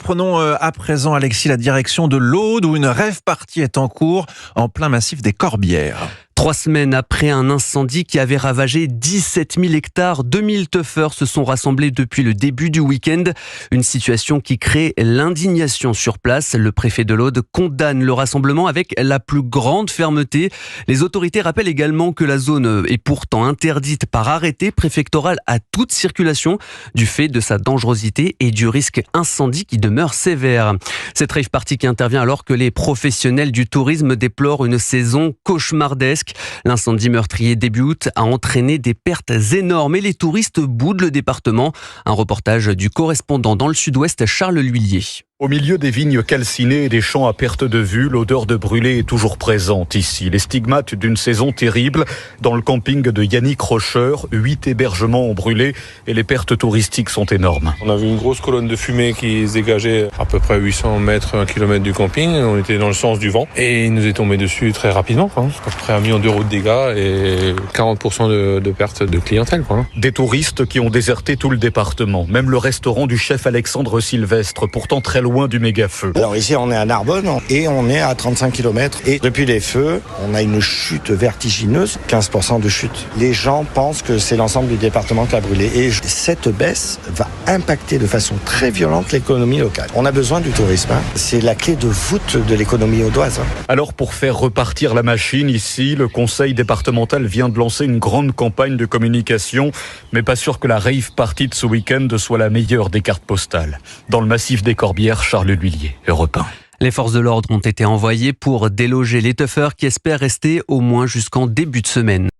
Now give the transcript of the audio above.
Prenons à présent, Alexis, la direction de l'Aude où une rave party est en cours en plein massif des Corbières. 3 semaines après un incendie qui avait ravagé 17 000 hectares, 2000 teufeurs se sont rassemblés depuis le début du week-end. Une situation qui crée l'indignation sur place. Le préfet de l'Aude condamne le rassemblement avec la plus grande fermeté. Les autorités rappellent également que la zone est pourtant interdite par arrêté préfectoral à toute circulation du fait de sa dangerosité et du risque incendie qui demeure sévère. Cette rave party qui intervient alors que les professionnels du tourisme déplorent une saison cauchemardesque. L'incendie meurtrier début août a entraîné des pertes énormes et les touristes boudent le département. Un reportage du correspondant dans le sud-ouest, Charles L'Huillier. Au milieu des vignes calcinées et des champs à perte de vue, l'odeur de brûlé est toujours présente ici. Les stigmates d'une saison terrible. Dans le camping de Yannick Rocher, 8 hébergements ont brûlé et les pertes touristiques sont énormes. On a vu une grosse colonne de fumée qui se dégageait à peu près 800 mètres, 1 kilomètre du camping. On était dans le sens du vent et il nous est tombé dessus très rapidement. À peu près 1 million d'euros de dégâts et 40% de pertes de clientèle. Des touristes qui ont déserté tout le département. Même le restaurant du chef Alexandre Sylvestre, pourtant très loin du méga-feu. Alors ici on est à Narbonne et on est à 35 km et depuis les feux on a une chute vertigineuse, 15% de chute. Les gens pensent que c'est l'ensemble du département qui a brûlé et cette baisse va impacter de façon très violente l'économie locale. On a besoin du tourisme, c'est la clé de voûte de l'économie audoise. Alors pour faire repartir la machine ici, le conseil départemental vient de lancer une grande campagne de communication, mais pas sûr que la rave party de ce week-end soit la meilleure des cartes postales. Dans le massif des Corbières, Charles L'Huillier, Europe 1. Les forces de l'ordre ont été envoyées pour déloger les teufeurs qui espèrent rester au moins jusqu'en début de semaine.